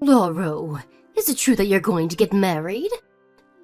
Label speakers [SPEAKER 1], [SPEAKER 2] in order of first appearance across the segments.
[SPEAKER 1] Lauro, is it true that you're going to get married?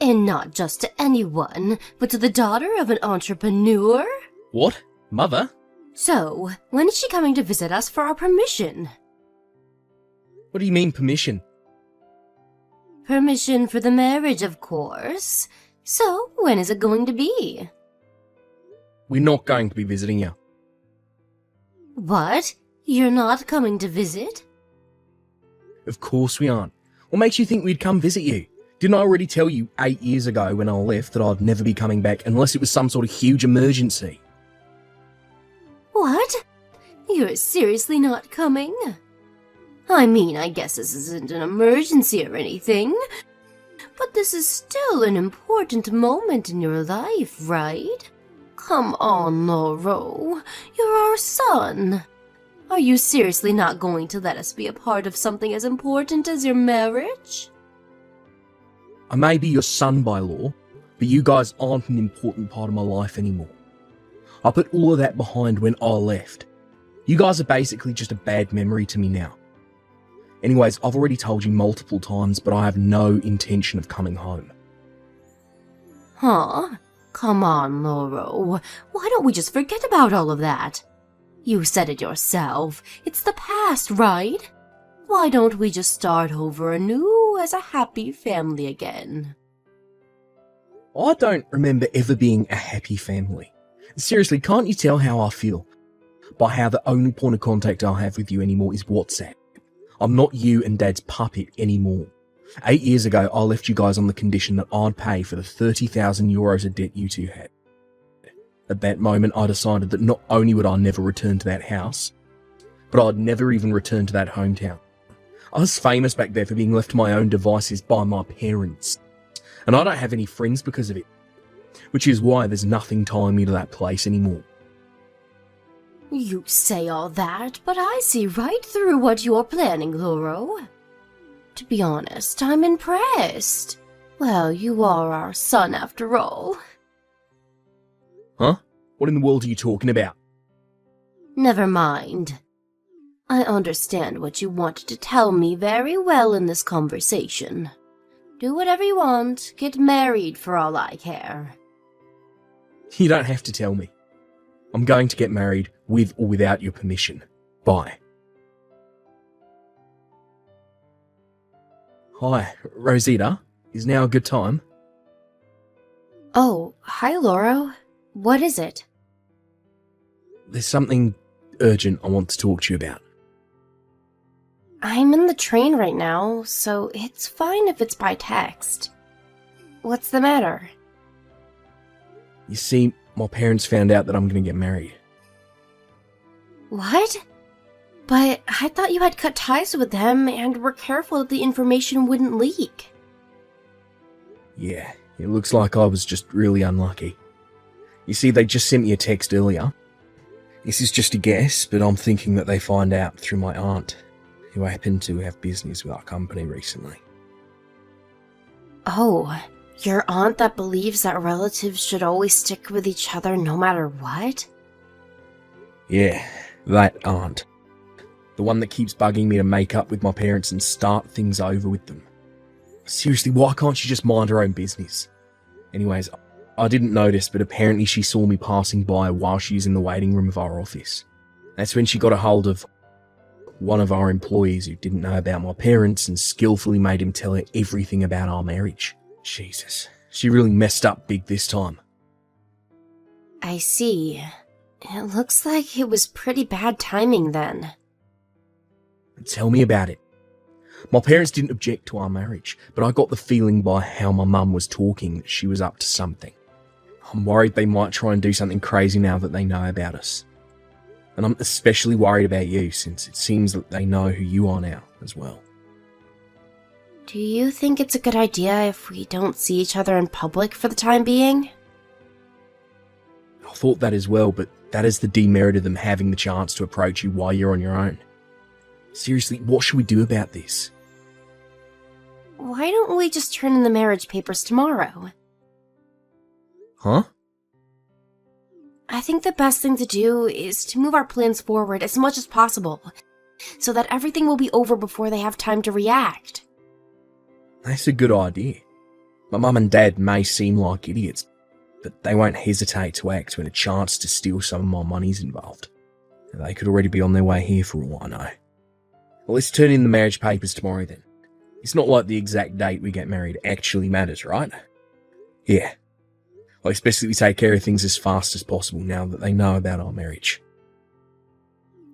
[SPEAKER 1] And not just to anyone, but to the daughter of an entrepreneur?
[SPEAKER 2] What? Mother?
[SPEAKER 1] So, when is she coming to visit us for our permission?
[SPEAKER 2] What do you mean, permission?
[SPEAKER 1] Permission for the marriage, of course. So, when is it going to be?
[SPEAKER 2] We're not going to be visiting you.
[SPEAKER 1] What? You're not coming to visit?
[SPEAKER 2] Of course we aren't. What makes you think we'd come visit you? Didn't I already tell you 8 years ago when I left that I'd never be coming back unless it was some sort of huge emergency?
[SPEAKER 1] What? You're seriously not coming? I mean, I guess this isn't an emergency or anything, but this is still an important moment in your life, right? Come on, Lauro. You're our son. Are you seriously not going to let us be a part of something as important as your marriage?
[SPEAKER 2] I may be your son by law, but you guys aren't an important part of my life anymore. I put all of that behind when I left. You guys are basically just a bad memory to me now. Anyways, I've already told you multiple times, but I have no intention of coming home.
[SPEAKER 1] Huh? Come on, Lauro. Why don't we just forget about all of that? You said it yourself. It's the past, right? Why don't we just start over anew as a happy family again?
[SPEAKER 2] I don't remember ever being a happy family. Seriously, can't you tell how I feel? By how the only point of contact I have with you anymore is WhatsApp. I'm not you and Dad's puppet anymore. 8 years ago, I left you guys on the condition that I'd pay for the 30,000 euros of debt you two had. At that moment, I decided that not only would I never return to that house, but I'd never even return to that hometown. I was famous back there for being left to my own devices by my parents, and I don't have any friends because of it, which is why there's nothing tying me to that place anymore.
[SPEAKER 1] You say all that, but I see right through what you're planning, Lauro. To be honest, I'm impressed. Well, you are our son after all.
[SPEAKER 2] Huh? What in the world are you talking about?
[SPEAKER 1] Never mind. I understand what you wanted to tell me very well in this conversation. Do whatever you want, get married for all I care.
[SPEAKER 2] You don't have to tell me. I'm going to get married with or without your permission. Bye. Hi, Rosita. Is now a good time?
[SPEAKER 1] Oh, hi, Lauro. What is it?
[SPEAKER 2] There's something urgent I want to talk to you about.
[SPEAKER 1] I'm in the train right now, so it's fine if it's by text. What's the matter?
[SPEAKER 2] You see, my parents found out that I'm going to get married.
[SPEAKER 1] What? But I thought you had cut ties with them and were careful that the information wouldn't leak.
[SPEAKER 2] Yeah, it looks like I was just really unlucky. You see, they just sent me a text earlier. This is just a guess, but I'm thinking that they find out through my aunt, who happened to have business with our company recently.
[SPEAKER 1] Oh, your aunt that believes that relatives should always stick with each other no matter what?
[SPEAKER 2] Yeah, that aunt. The one that keeps bugging me to make up with my parents and start things over with them. Seriously, why can't she just mind her own business? Anyways, I didn't notice, but apparently she saw me passing by while she was in the waiting room of our office. That's when she got a hold of one of our employees who didn't know about my parents and skillfully made him tell her everything about our marriage. Jesus, she really messed up big this time.
[SPEAKER 1] I see. It looks like it was pretty bad timing then.
[SPEAKER 2] Tell me about it. My parents didn't object to our marriage, but I got the feeling by how my mum was talking that she was up to something. I'm worried they might try and do something crazy now that they know about us. And I'm especially worried about you, since it seems that they know who you are now as well.
[SPEAKER 1] Do you think it's a good idea if we don't see each other in public for the time being?
[SPEAKER 2] I thought that as well, but that is the demerit of them having the chance to approach you while you're on your own. Seriously, what should we do about this?
[SPEAKER 1] Why don't we just turn in the marriage papers tomorrow?
[SPEAKER 2] Huh?
[SPEAKER 1] I think the best thing to do is to move our plans forward as much as possible. so that everything will be over before they have time to react.
[SPEAKER 2] That's a good idea. My mum and dad may seem like idiots, but they won't hesitate to act when a chance to steal some of my money's involved. They could already be on their way here for all I know. Well, let's turn in the marriage papers tomorrow then. It's not like the exact date we get married actually matters, right? Yeah. Well, it's best that we take care of things as fast as possible now that they know about our marriage.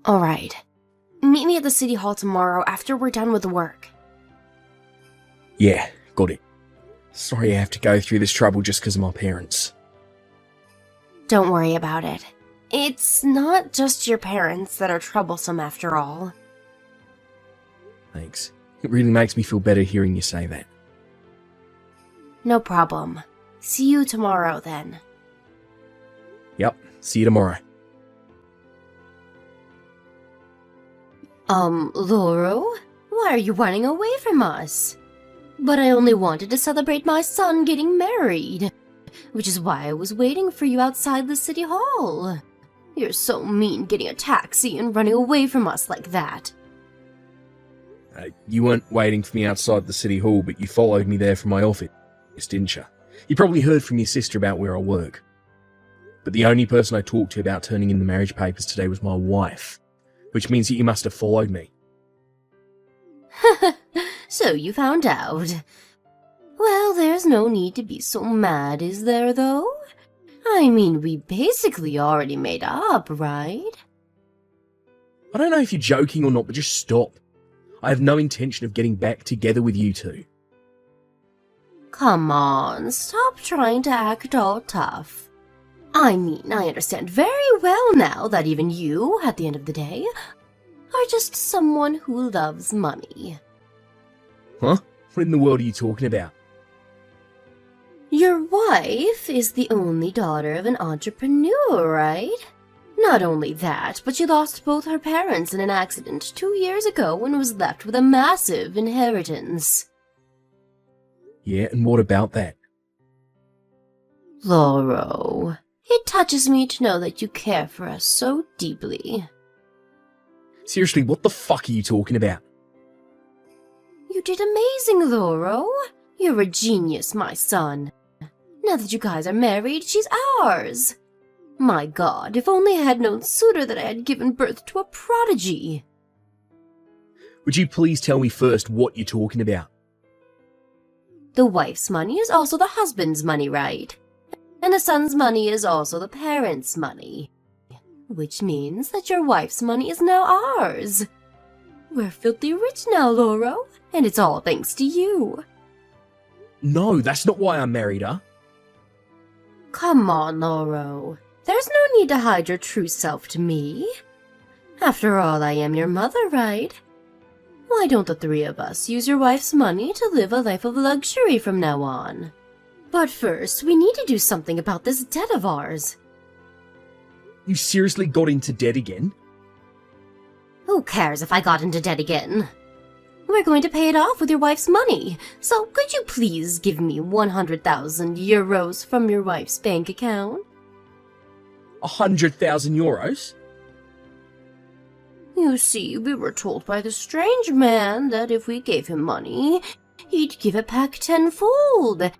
[SPEAKER 1] Alright. Meet me at the city hall tomorrow after we're done with work.
[SPEAKER 2] Yeah, got it. Sorry I have to go through this trouble just because of my parents.
[SPEAKER 1] Don't worry about it. It's not just your parents that are troublesome after all.
[SPEAKER 2] Thanks. It really makes me feel better hearing you say that.
[SPEAKER 1] No problem. See you tomorrow then.
[SPEAKER 2] Yep, see you tomorrow.
[SPEAKER 1] Lauro? Why are you running away from us? But I only wanted to celebrate my son getting married, which is why I was waiting for you outside the city hall. You're so mean getting a taxi and running away from us like that.
[SPEAKER 2] You weren't waiting for me outside the city hall, but you followed me there from my office, didn't you? You probably heard from your sister about where I work. But the only person I talked to about turning in the marriage papers today was my wife, which means that you must have followed me.
[SPEAKER 1] So you found out. Well, there's no need to be so mad, is there, though? I mean, we basically already made up, right?
[SPEAKER 2] I don't know if you're joking or not, but just stop. I have no intention of getting back together with you two.
[SPEAKER 1] Come on, stop trying to act all tough. I mean, I understand very well now that even you, at the end of the day, are just someone who loves money.
[SPEAKER 2] Huh? What in the world are you talking about?
[SPEAKER 1] Your wife is the only daughter of an entrepreneur, right? Not only that, but she lost both her parents in an accident 2 years ago and was left with a massive inheritance.
[SPEAKER 2] Yeah, and what about that?
[SPEAKER 1] Lauro, it touches me to know that you care for us so deeply.
[SPEAKER 2] Seriously, what the fuck are you talking about?
[SPEAKER 1] You did amazing, Lauro. You're a genius, my son. Now that you guys are married, she's ours. My God, if only I had known sooner that I had given birth to a prodigy.
[SPEAKER 2] Would you please tell me first what you're talking about?
[SPEAKER 1] The wife's money is also the husband's money, right? And the son's money is also the parents' money. Which means that your wife's money is now ours. We're filthy rich now, Lauro, and it's all thanks to you.
[SPEAKER 2] No, that's not why I married her.
[SPEAKER 1] Come on, Lauro. There's no need to hide your true self to me. After all, I am your mother, right? Why don't the three of us use your wife's money to live a life of luxury from now on? But first, we need to do something about this debt of ours.
[SPEAKER 2] You seriously got into debt again?
[SPEAKER 1] Who cares if I got into debt again? We're going to pay it off with your wife's money, so could you please give me 100,000 euros from your wife's bank account?
[SPEAKER 2] 100,000 euros?
[SPEAKER 1] You see, we were told by the strange man that if we gave him money, he'd give it back tenfold.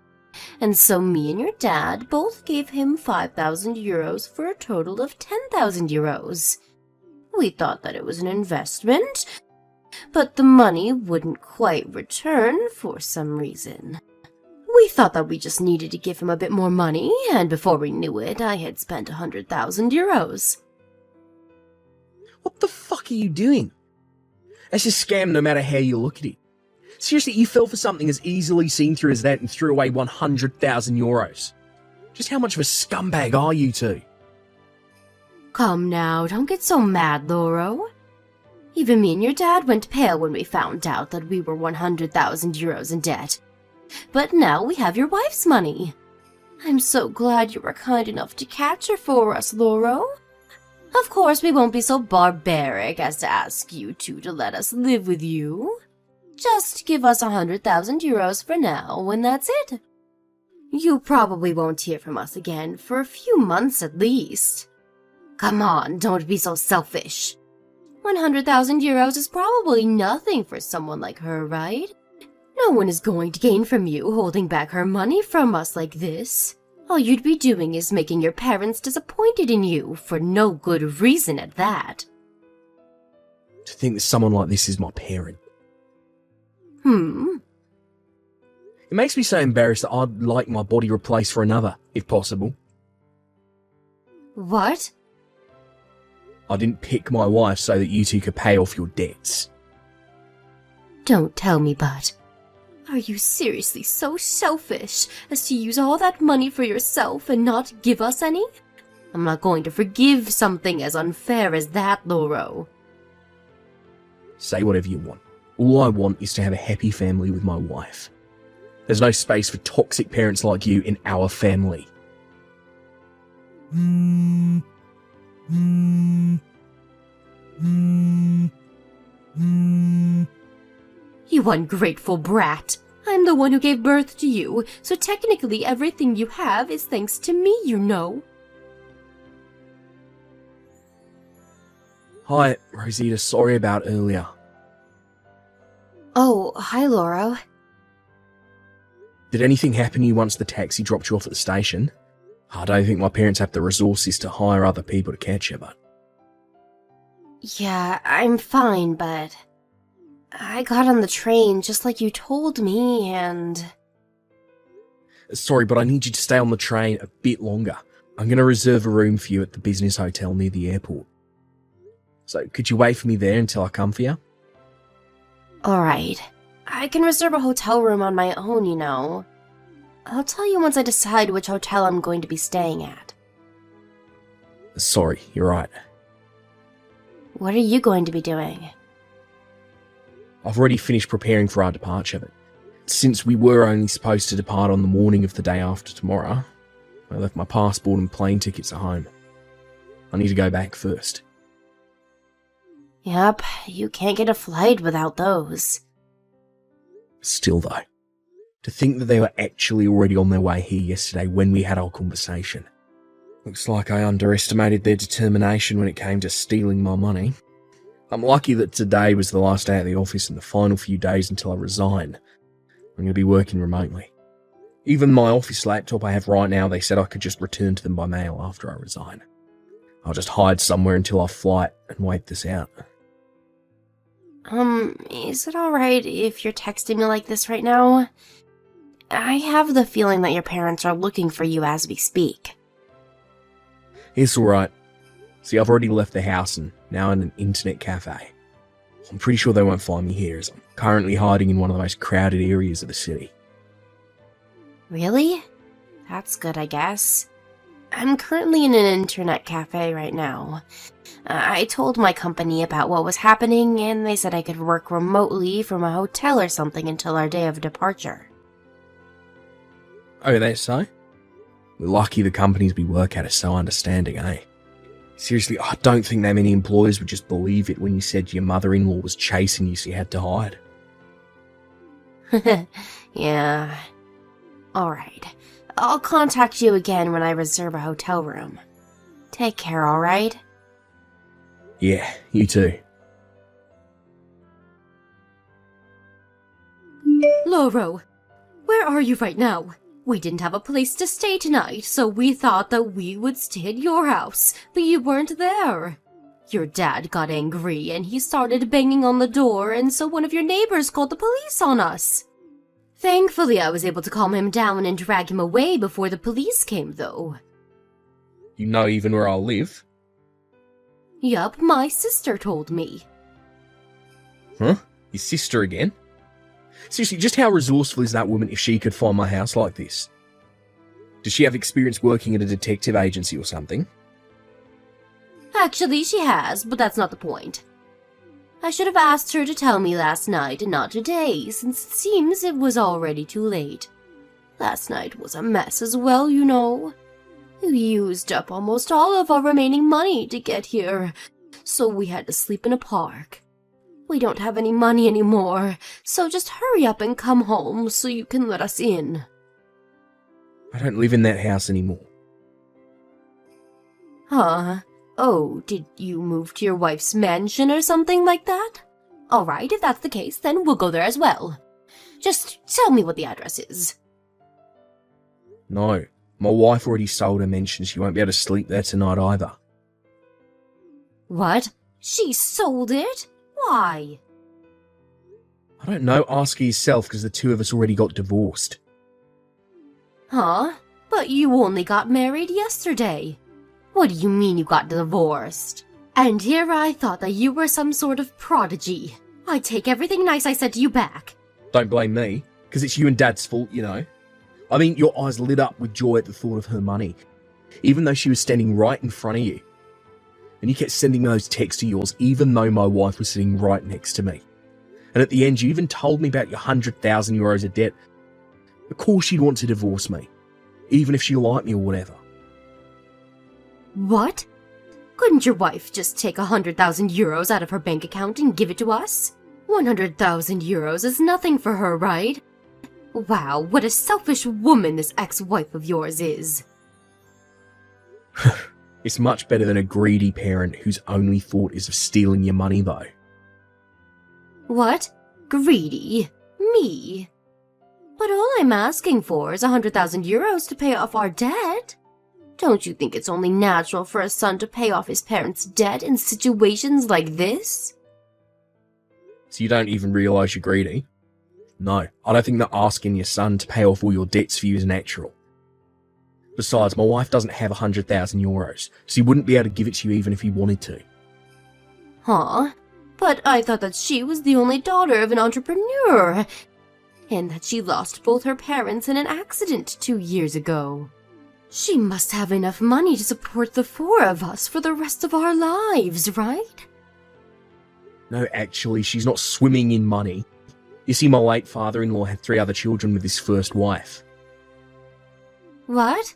[SPEAKER 1] And so me and your dad both gave him 5,000 euros for a total of 10,000 euros. We thought that it was an investment, but the money wouldn't quite return for some reason. We thought that we just needed to give him a bit more money, and before we knew it, I had spent 100,000 euros.
[SPEAKER 2] What the fuck are you doing? That's a scam no matter how you look at it. Seriously, you fell for something as easily seen through as that and threw away 100,000 euros. Just how much of a scumbag are you two?
[SPEAKER 1] Come now, don't get so mad, Lauro. Even me and your dad went pale when we found out that we were 100,000 euros in debt. But now we have your wife's money. I'm so glad you were kind enough to catch her for us, Lauro. Of course, we won't be so barbaric as to ask you two to let us live with you. Just give us 100,000 euros for now, and that's it. You probably won't hear from us again for a few months at least. Come on, don't be so selfish. 100,000 euros is probably nothing for someone like her, right? No one is going to gain from you holding back her money from us like this. All you'd be doing is making your parents disappointed in you, for no good reason at that.
[SPEAKER 2] To think that someone like this is my parent. It makes me so embarrassed that I'd like my body replaced for another, if possible.
[SPEAKER 1] What?
[SPEAKER 2] I didn't pick my wife so that you two could pay off your debts.
[SPEAKER 1] Don't tell me, Bud. Are you seriously so selfish as to use all that money for yourself and not give us any? I'm not going to forgive something as unfair as that, Lauro.
[SPEAKER 2] Say whatever you want. All I want is to have a happy family with my wife. There's no space for toxic parents like you in our family.
[SPEAKER 1] You ungrateful brat. I'm the one who gave birth to you, so technically everything you have is thanks to me, you know.
[SPEAKER 2] Hi, Rosita, sorry about earlier.
[SPEAKER 1] Oh, hi, Lauro.
[SPEAKER 2] Did anything happen to you once the taxi dropped you off at the station? I don't think my parents have the resources to hire other people to catch you, but...
[SPEAKER 1] Yeah, I'm fine, but... I got on the train just like you told me, and...
[SPEAKER 2] Sorry, but I need you to stay on the train a bit longer. I'm going to reserve a room for you at the business hotel near the airport. So, could you wait for me there until I come for you?
[SPEAKER 1] Alright. I can reserve a hotel room on my own, you know. I'll tell you once I decide which hotel I'm going to be staying at.
[SPEAKER 2] Sorry, you're right.
[SPEAKER 1] What are you going to be doing?
[SPEAKER 2] I've already finished preparing for our departure, but since we were only supposed to depart on the morning of the day after tomorrow, I left my passport and plane tickets at home. I need to go back first.
[SPEAKER 1] Yep, you can't get a flight without those.
[SPEAKER 2] Still though, to think that they were actually already on their way here yesterday when we had our conversation. Looks like I underestimated their determination when it came to stealing my money. I'm lucky that today was the last day at the office and the final few days until I resign. I'm going to be working remotely. Even my office laptop I have right now, they said I could just return to them by mail after I resign. I'll just hide somewhere until I fly and wait this out.
[SPEAKER 1] Is it alright if you're texting me like this right now? I have the feeling that your parents are looking for you as we speak.
[SPEAKER 2] It's alright. See, I've already left the house and now in an internet cafe. I'm pretty sure they won't find me here as I'm currently hiding in one of the most crowded areas of the city.
[SPEAKER 1] Really? That's good, I guess. I'm currently in an internet cafe right now. I told my company about what was happening, and they said I could work remotely from a hotel or something until our day of departure.
[SPEAKER 2] Oh, that's so? We're lucky the companies we work at are so understanding, eh? Seriously, I don't think that many employers would just believe it when you said your mother-in-law was chasing you so you had to hide.
[SPEAKER 1] Yeah. Alright. I'll contact you again when I reserve a hotel room. Take care, alright?
[SPEAKER 2] Yeah, you too.
[SPEAKER 1] Lauro, where are you right now? We didn't have a place to stay tonight, so we thought that we would stay at your house, but you weren't there. Your dad got angry and he started banging on the door, and so one of your neighbors called the police on us. Thankfully, I was able to calm him down and drag him away before the police came, though.
[SPEAKER 2] You know even where I live?
[SPEAKER 1] Yup, my sister told me.
[SPEAKER 2] Huh? Your sister again? Seriously, just how resourceful is that woman if she could find my house like this? Does she have experience working at a detective agency or something?
[SPEAKER 1] Actually, she has, but that's not the point. I should have asked her to tell me last night and not today, since it seems it was already too late. Last night was a mess as well, you know. We used up almost all of our remaining money to get here, so we had to sleep in a park. We don't have any money anymore, so just hurry up and come home so you can let us in.
[SPEAKER 2] I don't live in that house anymore.
[SPEAKER 1] Huh? Oh, did you move to your wife's mansion or something like that? Alright, if that's the case, then we'll go there as well. Just tell me what the address is.
[SPEAKER 2] No, my wife already sold her mansion. She won't be able to sleep there tonight either.
[SPEAKER 1] What? She sold it? Why?
[SPEAKER 2] I don't know, ask her yourself, because the two of us already got divorced.
[SPEAKER 1] Huh? But you only got married yesterday. What do you mean you got divorced? And here I thought that you were some sort of prodigy. I take everything nice I said to you back.
[SPEAKER 2] Don't blame me, because it's you and Dad's fault, you know. I mean, your eyes lit up with joy at the thought of her money, even though she was standing right in front of you. And you kept sending those texts of yours, even though my wife was sitting right next to me. And at the end, you even told me about your 100,000 euros of debt. Of course she'd want to divorce me, even if she liked me or whatever.
[SPEAKER 1] What? Couldn't your wife just take 100,000 euros out of her bank account and give it to us? 100,000 euros is nothing for her, right? Wow, what a selfish woman this ex-wife of yours is.
[SPEAKER 2] It's much better than a greedy parent whose only thought is of stealing your money, though.
[SPEAKER 1] What? Greedy? Me? But all I'm asking for is 100,000 euros to pay off our debt. Don't you think it's only natural for a son to pay off his parents' debt in situations like this?
[SPEAKER 2] So you don't even realise you're greedy? No, I don't think that asking your son to pay off all your debts for you is natural. Besides, my wife doesn't have 100,000 euros, so he wouldn't be able to give it to you even if he wanted to.
[SPEAKER 1] Huh? But I thought that she was the only daughter of an entrepreneur, and that she lost both her parents in an accident 2 years ago. She must have enough money to support the four of us for the rest of our lives, right?
[SPEAKER 2] No, actually, she's not swimming in money. You see, my late father-in-law had 3 other children with his first wife.
[SPEAKER 1] What?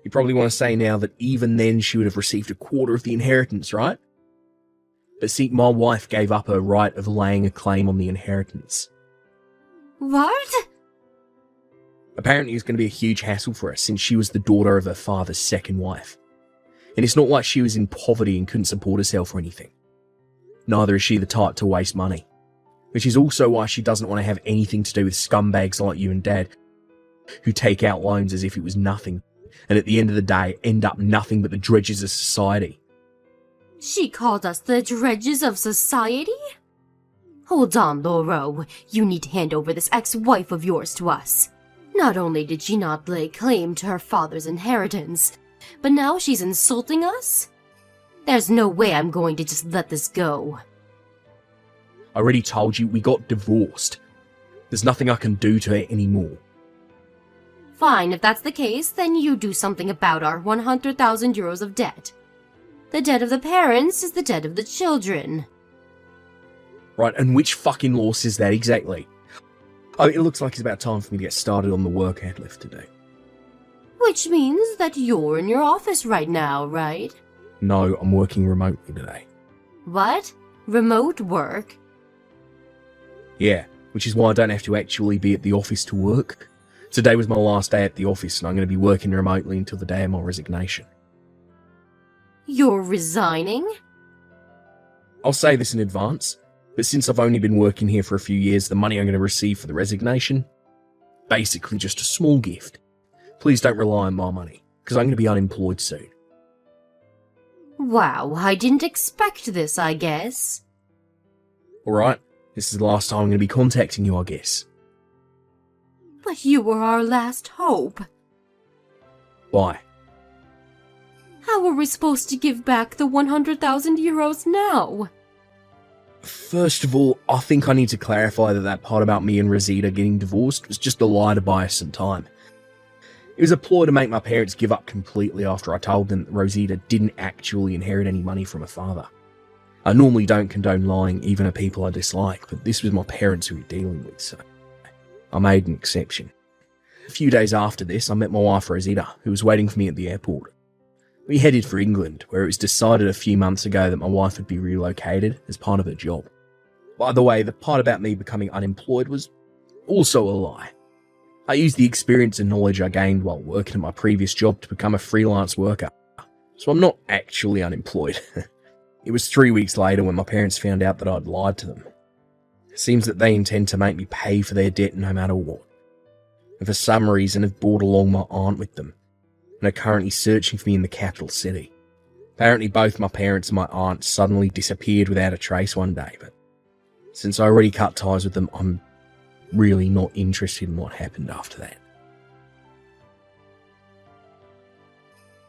[SPEAKER 2] You probably want to say now that even then she would have received a quarter of the inheritance, right? But see, my wife gave up her right of laying a claim on the inheritance.
[SPEAKER 1] What?
[SPEAKER 2] Apparently it's going to be a huge hassle for her since she was the daughter of her father's second wife. And it's not like she was in poverty and couldn't support herself or anything. Neither is she the type to waste money. Which is also why she doesn't want to have anything to do with scumbags like you and Dad, who take out loans as if it was nothing, and at the end of the day end up nothing but the dredges of society.
[SPEAKER 1] She called us the dredges of society? Hold on, Lauro. You need to hand over this ex-wife of yours to us. Not only did she not lay claim to her father's inheritance, but now she's insulting us? There's no way I'm going to just let this go.
[SPEAKER 2] I already told you we got divorced. There's nothing I can do to her anymore.
[SPEAKER 1] Fine, if that's the case, then you do something about our 100,000 euros of debt. The debt of the parents is the debt of the children.
[SPEAKER 2] Right, and which fucking law says that exactly? Oh, it looks like it's about time for me to get started on the work I had left to do.
[SPEAKER 1] Which means that you're in your office right now, right?
[SPEAKER 2] No, I'm working remotely today.
[SPEAKER 1] What? Remote work?
[SPEAKER 2] Yeah, which is why I don't have to actually be at the office to work. Today was my last day at the office and I'm going to be working remotely until the day of my resignation.
[SPEAKER 1] You're resigning?
[SPEAKER 2] I'll say this in advance, but since I've only been working here for a few years, the money I'm going to receive for the resignation, basically just a small gift. Please don't rely on my money, because I'm going to be unemployed soon.
[SPEAKER 1] Wow, I didn't expect this, I guess.
[SPEAKER 2] Alright, this is the last time I'm going to be contacting you, I guess.
[SPEAKER 1] But you were our last hope.
[SPEAKER 2] Bye.
[SPEAKER 1] How are we supposed to give back the 100,000 euros now?
[SPEAKER 2] First of all, I think I need to clarify that part about me and Rosita getting divorced was just a lie to buy us some time. It was a ploy to make my parents give up completely after I told them that Rosita didn't actually inherit any money from her father. I normally don't condone lying even to people I dislike, but this was my parents who we were dealing with, so I made an exception. A few days after this, I met my wife Rosita, who was waiting for me at the airport. We headed for England, where it was decided a few months ago that my wife would be relocated as part of her job. By the way, the part about me becoming unemployed was also a lie. I used the experience and knowledge I gained while working at my previous job to become a freelance worker, so I'm not actually unemployed. It was 3 weeks later when my parents found out that I'd lied to them. It seems that they intend to make me pay for their debt no matter what. And for some reason have brought along my aunt with them, and are currently searching for me in the capital city. Apparently both my parents and my aunt suddenly disappeared without a trace one day, but since I already cut ties with them, I'm really not interested in what happened after that.